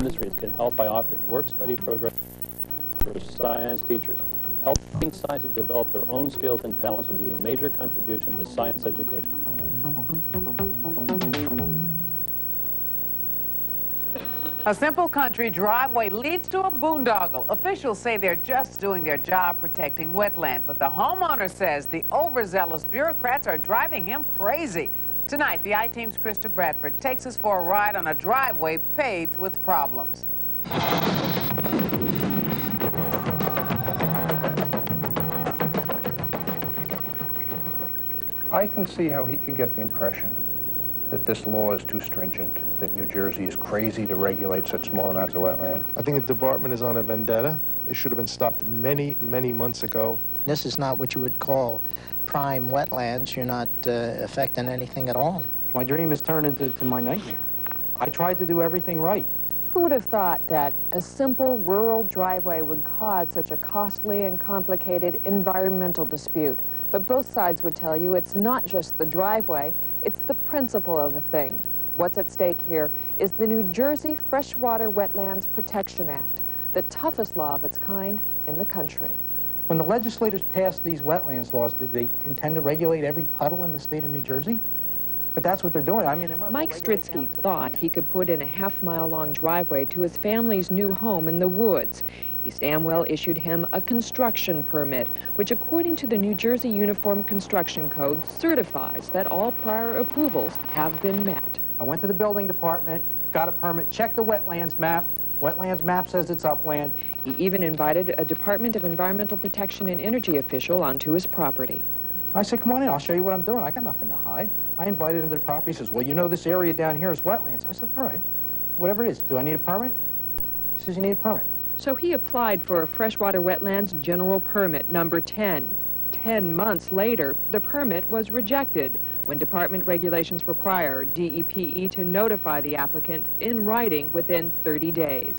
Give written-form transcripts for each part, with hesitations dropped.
industries can help by offering work-study programs for science teachers. Helping scientists develop their own skills and talents would be a major contribution to science education. A simple country driveway leads to a boondoggle. Officials say they're just doing their job protecting wetland, but the homeowner says the overzealous bureaucrats are driving him crazy. Tonight, the I-Team's Krista Bradford takes us for a ride on a driveway paved with problems. I can see how he can get the impression that this law is too stringent, that New Jersey is crazy to regulate such small amounts of wetland. I think the department is on a vendetta. It should have been stopped many, many months ago. This is not what you would call prime wetlands. You're not affecting anything at all. My dream has turned into my nightmare. I tried to do everything right. Who would have thought that a simple rural driveway would cause such a costly and complicated environmental dispute? But both sides would tell you it's not just the driveway, it's the principle of the thing. What's at stake here is the New Jersey Freshwater Wetlands Protection Act, the toughest law of its kind in the country. When the legislators passed these wetlands laws, did they intend to regulate every puddle in the state of New Jersey? But that's what they're doing. I mean, they Mike Stritsky thought he could put in a half-mile-long driveway to his family's new home in the woods. East Amwell issued him a construction permit, which, according to the New Jersey Uniform Construction Code, certifies that all prior approvals have been met. I went to the building department, got a permit, checked the wetlands map. Wetlands map says it's upland. He even invited a Department of Environmental Protection and Energy official onto his property. I said, come on in, I'll show you what I'm doing. I got nothing to hide. I invited him to the property. He says, well, you know this area down here is wetlands. I said, all right, whatever it is. Do I need a permit? He says, you need a permit. So he applied for a freshwater wetlands general permit number 10. 10 months later, the permit was rejected when department regulations require DEPE to notify the applicant in writing within 30 days.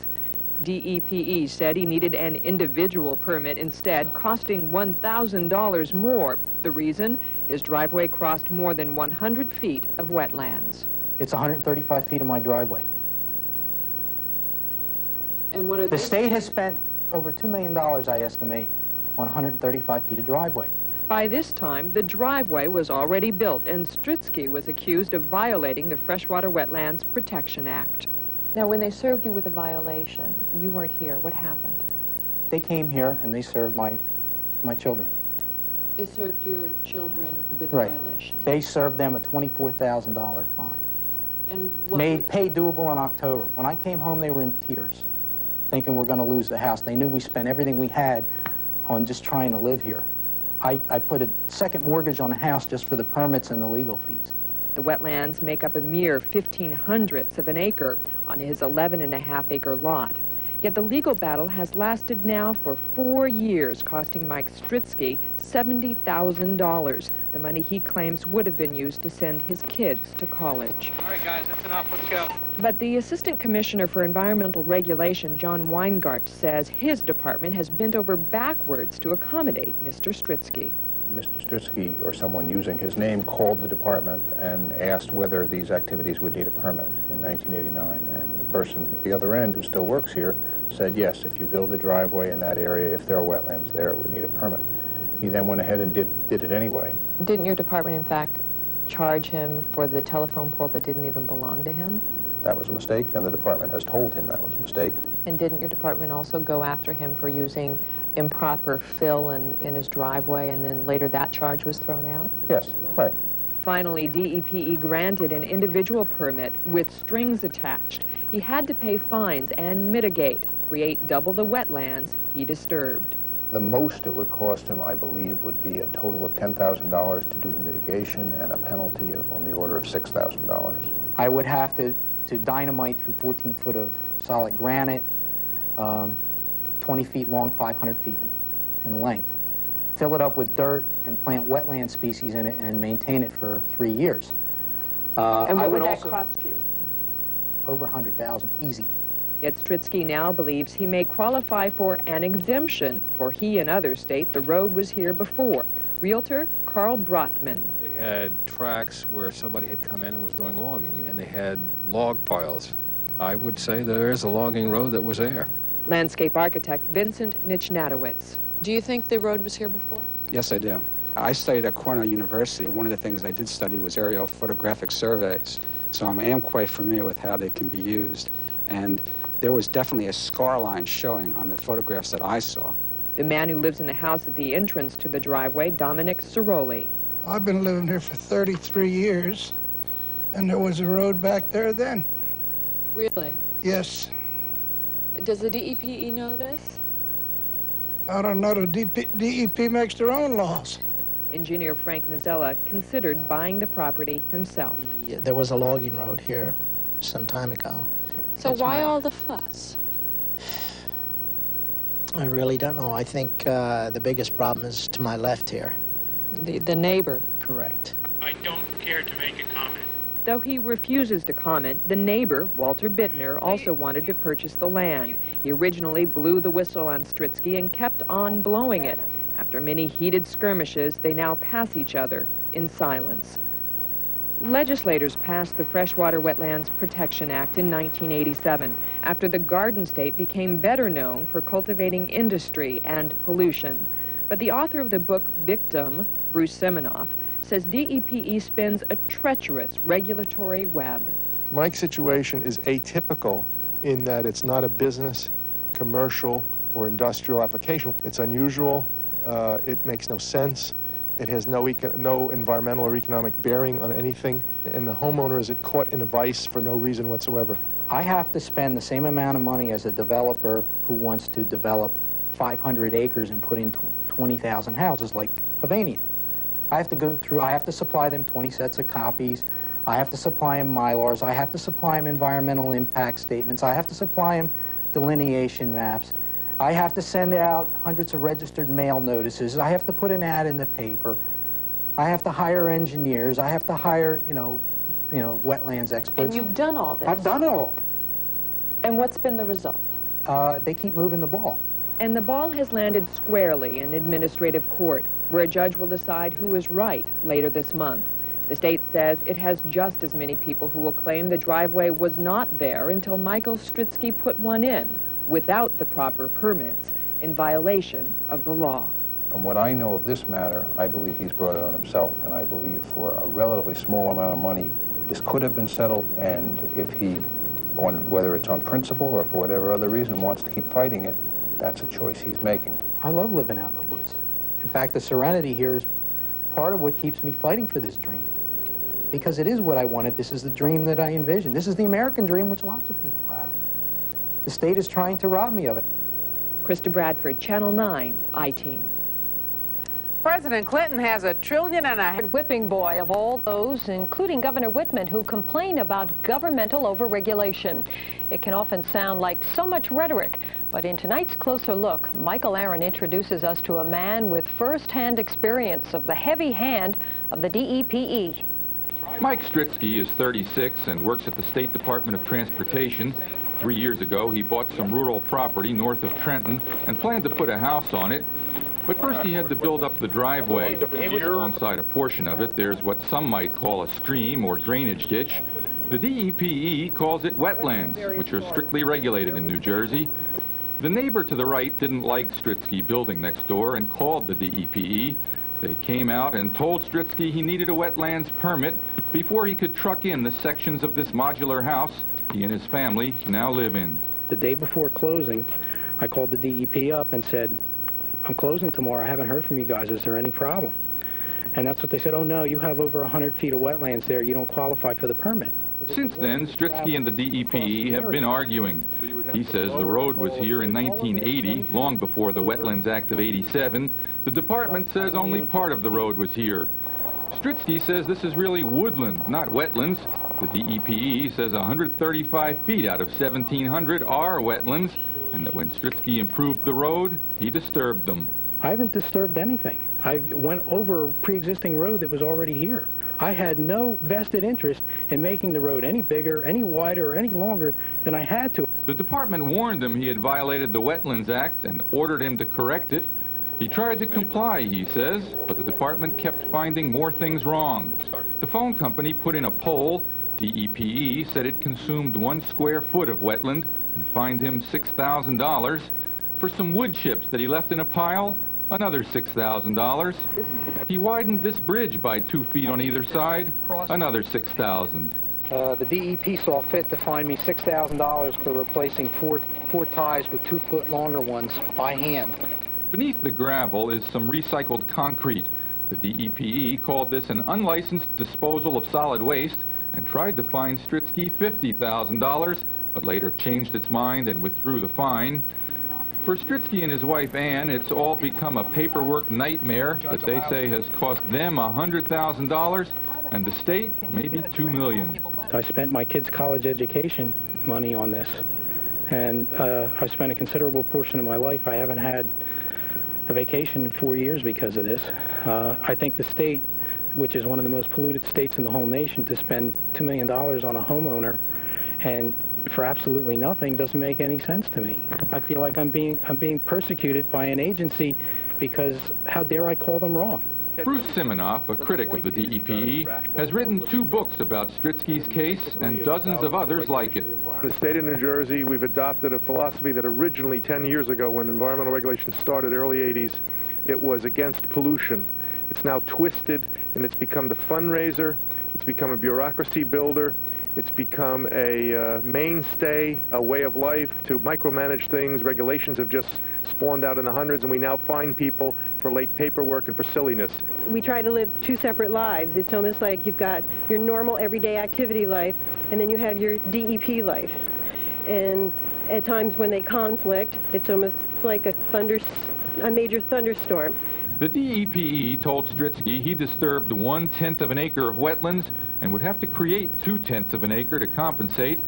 DEPE said he needed an individual permit instead, costing $1,000 more. The reason? His driveway crossed more than 100 feet of wetlands. It's 135 feet of my driveway. And what are the state has spent over $2 million, I estimate, on 135 feet of driveway. By this time, the driveway was already built, and Stritsky was accused of violating the Freshwater Wetlands Protection Act. Now, when they served you with a violation, you weren't here. What happened? They came here and they served my children. They served your children with right. a violation? They served them a $24,000 fine. And what paid doable in October. When I came home, they were in tears, thinking we're going to lose the house. They knew we spent everything we had on just trying to live here. I put a second mortgage on the house just for the permits and the legal fees. The wetlands make up a mere 1/1500th of an acre on his 11.5-acre lot. Yet the legal battle has lasted now for 4 years, costing Mike Stritsky $70,000, the money he claims would have been used to send his kids to college. All right, guys, that's enough. Let's go. But the Assistant Commissioner for Environmental Regulation, John Weingart, says his department has bent over backwards to accommodate Mr. Stritsky. Mr. Stritsky, or someone using his name, called the department and asked whether these activities would need a permit in 1989. And the person at the other end, who still works here, said, yes, if you build a driveway in that area, if there are wetlands there, it would need a permit. He then went ahead and did it anyway. Didn't your department, in fact, charge him for the telephone pole that didn't even belong to him? That was a mistake, and the department has told him that was a mistake. And didn't your department also go after him for using improper fill in his driveway, and then later that charge was thrown out? Yes, right. Finally, DEPE granted an individual permit with strings attached. He had to pay fines and mitigate, create double the wetlands he disturbed. The most it would cost him, I believe, would be a total of $10,000 to do the mitigation and a penalty on the order of $6,000. I would have to dynamite through 14 foot of solid granite, 20 feet long, 500 feet in length. Fill it up with dirt and plant wetland species in it and maintain it for 3 years. And what would that cost you? Over $100,000, easy. Yet Stritsky now believes he may qualify for an exemption, for he and others state the road was here before. Realtor Carl Brotman. They had tracks where somebody had come in and was doing logging, and they had log piles I would say there is a logging road that was there. Landscape architect Vincent Nichnatowicz. Do you think the road was here before? Yes, I do. I studied at Cornell University. One of the things I did study was aerial photographic surveys, so I am quite familiar with how they can be used. And there was definitely a scar line showing on the photographs that I saw. The man who lives in the house at the entrance to the driveway, Dominic Ciroli. I've been living here for 33 years, and there was a road back there then. Really? Yes. Does the DEPE know this? I don't know. The DEP makes their own laws. Engineer Frank Mazzella considered buying the property himself. There was a logging road here some time ago. So why all the fuss? I really don't know. I think the biggest problem is to my left here. The neighbor. Correct. I don't care to make a comment. Though he refuses to comment, the neighbor, Walter Bittner, also wanted to purchase the land. He originally blew the whistle on Stritzky and kept on blowing it. After many heated skirmishes, they now pass each other in silence. Legislators passed the Freshwater Wetlands Protection Act in 1987, after the Garden State became better known for cultivating industry and pollution. But the author of the book Victim, Bruce Seminoff, says DEPE spins a treacherous regulatory web. Mike's situation is atypical in that it's not a business, commercial, or industrial application. It's unusual. It makes no sense. It has no environmental or economic bearing on anything, and the homeowner is caught in a vice for no reason whatsoever. I have to spend the same amount of money as a developer who wants to develop 500 acres and put in 20,000 houses like Avanian. I have to go through, I have to supply them 20 sets of copies. I have to supply them Mylars. I have to supply them environmental impact statements. I have to supply them delineation maps. I have to send out hundreds of registered mail notices. I have to put an ad in the paper. I have to hire engineers. I have to hire, you know, wetlands experts. And you've done all this? I've done it all. And what's been the result? They keep moving the ball. And the ball has landed squarely in administrative court, where a judge will decide who is right later this month. The state says it has just as many people who will claim the driveway was not there until Michael Stritzky put one in, without the proper permits, in violation of the law. From what I know of this matter, I believe he's brought it on himself, and I believe for a relatively small amount of money, this could have been settled, and if he, whether it's on principle or for whatever other reason, wants to keep fighting it, that's a choice he's making. I love living out in the woods. In fact, the serenity here is part of what keeps me fighting for this dream. Because it is what I wanted. This is the dream that I envisioned. This is the American dream, which lots of people have. The state is trying to rob me of it. Krista Bradford, Channel 9, I-Team. President Clinton has $1.5 trillion whipping boy of all those, including Governor Whitman, who complain about governmental overregulation. It can often sound like so much rhetoric, but in tonight's Closer Look, Michael Aaron introduces us to a man with first-hand experience of the heavy hand of the DEPE. Mike Stritzky is 36 and works at the State Department of Transportation. 3 years ago, he bought some rural property north of Trenton and planned to put a house on it. But first he had to build up the driveway. Alongside a portion of it, there's what some might call a stream or drainage ditch. The DEPE calls it wetlands, which are strictly regulated in New Jersey. The neighbor to the right didn't like Stritzky building next door and called the DEPE. They came out and told Stritzky he needed a wetlands permit before he could truck in the sections of this modular house he and his family now live in. The day before closing, I called the DEP up and said, I'm closing tomorrow. I haven't heard from you guys. Is there any problem? And that's what they said. Oh, no, you have over 100 feet of wetlands there. You don't qualify for the permit. Since then, Stritzky and the DEPE have been arguing. He says the road was here in 1980, long before the Wetlands Act of '87. The department says only part of the road was here. Stritzky says this is really woodland, not wetlands. The DEPE says 135 feet out of 1,700 are wetlands, and that when Stritzky improved the road, he disturbed them. I haven't disturbed anything. I went over a pre-existing road that was already here. I had no vested interest in making the road any bigger, any wider, or any longer than I had to. The department warned him he had violated the Wetlands Act and ordered him to correct it. He tried to comply, he says, but the department kept finding more things wrong. The phone company put in a pole, DEPE said it consumed 1 square foot of wetland and fined him $6,000. For some wood chips that he left in a pile, another $6,000. He widened this bridge by 2 feet on either side, another $6,000. The DEP saw fit to fine me $6,000 for replacing four ties with 2 foot longer ones by hand. Beneath the gravel is some recycled concrete. The DEPE called this an unlicensed disposal of solid waste and tried to fine Stritzky $50,000, but later changed its mind and withdrew the fine. For Stritzky and his wife Ann, it's all become a paperwork nightmare that they say has cost them $100,000 and the state maybe $2 million. I spent my kids' college education money on this, and I've spent a considerable portion of my life. I haven't had a vacation in 4 years because of this. I think the state, which is one of the most polluted states in the whole nation, to spend $2 million on a homeowner and for absolutely nothing doesn't make any sense to me. I feel like I'm being persecuted by an agency because how dare I call them wrong? Bruce Siminoff, a critic of the DEPE, has written 2 books about Stritzky's case and dozens of others like it. In the state of New Jersey, we've adopted a philosophy that originally 10 years ago, when environmental regulations started, early 80s, it was against pollution. It's now twisted, and it's become the fundraiser. It's become a bureaucracy builder. It's become a mainstay, a way of life to micromanage things. Regulations have just spawned out in the hundreds, and we now fine people for late paperwork and for silliness. We try to live 2 separate lives. It's almost like you've got your normal everyday activity life, and then you have your DEP life. And at times when they conflict, it's almost like a major thunderstorm. The DEPE told Stritzky he disturbed 1/10 of an acre of wetlands and would have to create 2/10 of an acre to compensate.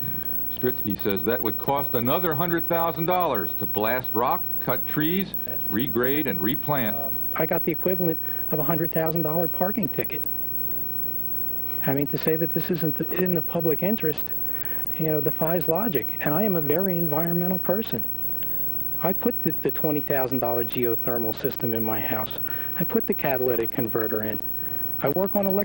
Stritzky says that would cost another $100,000 to blast rock, cut trees, regrade, and replant. I got the equivalent of a $100,000 parking ticket. I mean, to say that this isn't in the public interest, you know, defies logic. And I am a very environmental person. I put the $20,000 geothermal system in my house. I put the catalytic converter in. I work on electric